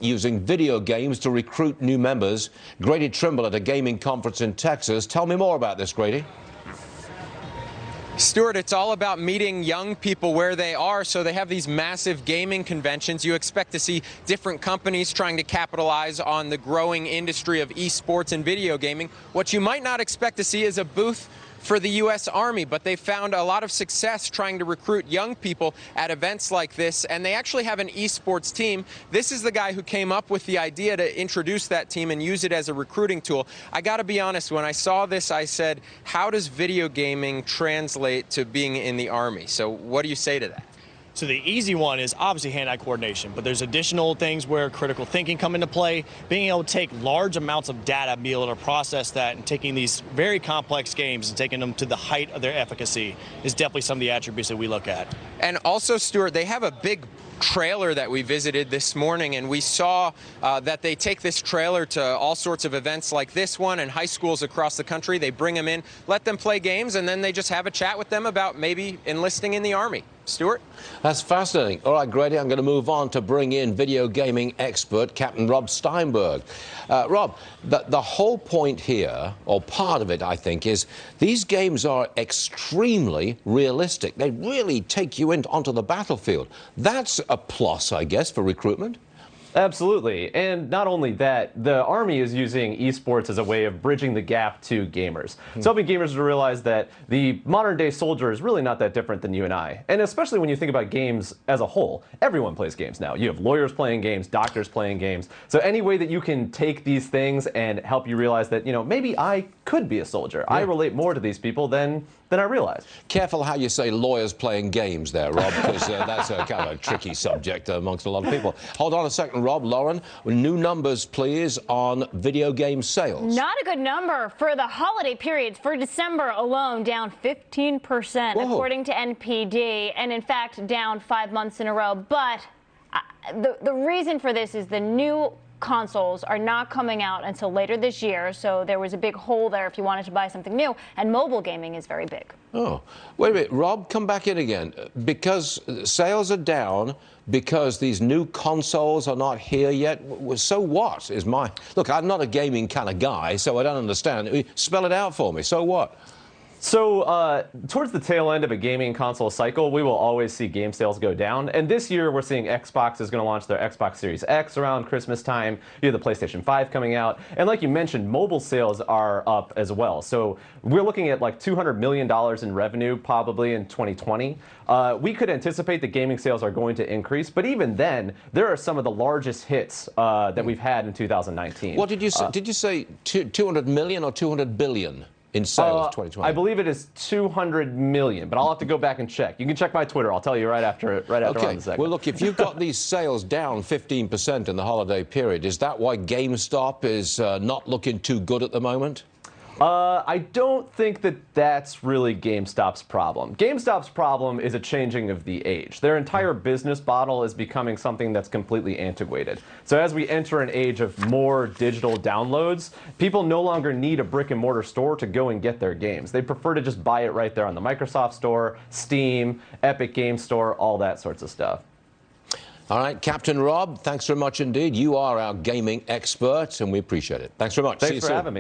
using video games to recruit new members. Grady Trimble at a gaming conference in Texas. Tell me more about this, Grady. Stuart, it's all about meeting young people where they are. So they have these massive gaming conventions. You expect to see different companies trying to capitalize on the growing industry of esports and video gaming. What you might not expect to see is a booth for the U.S. Army, but they found a lot of success trying to recruit young people at events like this, and they actually have an esports team. This is the guy who came up with the idea to introduce that team and use it as a recruiting tool. I gotta be honest, when I saw this, I said, how does video gaming translate to being in the Army? So what do you say to that? So the easy one is obviously hand-eye coordination, but there's additional things where critical thinking come into play. Being able to take large amounts of data, be able to process that, and taking these very complex games and taking them to the height of their efficacy is definitely some of the attributes that we look at. And also, Stuart, they have a big trailer that we visited this morning, and we saw that they take this trailer to all sorts of events like this one and high schools across the country. They bring them in, let them play games, and then they just have a chat with them about maybe enlisting in the Army. Stuart? That's fascinating. All right, Grady, I'm going to move on to bring in video gaming expert Captain Rob Steinberg. Rob, the whole point here, or part of it, I think, is these games are extremely realistic. They really take you onto the battlefield. That's a plus, I guess, for recruitment. Absolutely. And not only that, the Army is using esports as a way of bridging the gap to gamers. It's helping gamers to realize that the modern day soldier is really not that different than you and I. And especially when you think about games as a whole, everyone plays games now. You have lawyers playing games, doctors playing games. So any way that you can take these things and help you realize that, you know, maybe I could be a soldier. Yeah. I relate more to these people than I realized. Careful how you say lawyers playing games there, Rob, because that's a kind of a tricky subject amongst a lot of people. Hold on a second, Rob. Lauren, new numbers, please, on video game sales. Not a good number for the holiday periods. For December alone, down 15%, Whoa. according to NPD, and in fact, down 5 months in a row. But the reason for this is the new consoles are not coming out until later this year, so there was a big hole there if you wanted to buy something new, and mobile gaming is very big. Oh, wait a minute, Rob, come back in again. Because sales are down, because these new consoles are not here yet, so what is my... Look, I'm not a gaming kind of guy, so I don't understand. Spell it out for me, so what? So towards the tail end of a gaming console cycle, we will always see game sales go down. And this year, we're seeing Xbox is going to launch their Xbox Series X around Christmas time. You have the PlayStation 5 coming out. And like you mentioned, mobile sales are up as well. So we're looking at like $200 million in revenue probably in 2020. We could anticipate that gaming sales are going to increase. But even then, there are some of the largest hits that we've had in 2019. What did you say? Did you say 200 million or 200 billion? In sales, 2020. I believe it is 200 million, but I'll have to go back and check. You can check my Twitter. I'll tell you right after on the segment. Well, look, if you've got these sales down 15% in the holiday period, is that why GameStop is not looking too good at the moment? I don't think that that's really GameStop's problem. GameStop's problem is a changing of the age. Their entire business model is becoming something that's completely antiquated. So as we enter an age of more digital downloads, people no longer need a brick and mortar store to go and get their games. They prefer to just buy it right there on the Microsoft Store, Steam, Epic Games Store, all that sorts of stuff. All right, Captain Rob, thanks very much indeed. You are our gaming expert, and we appreciate it. Thanks very much. Thanks for having me.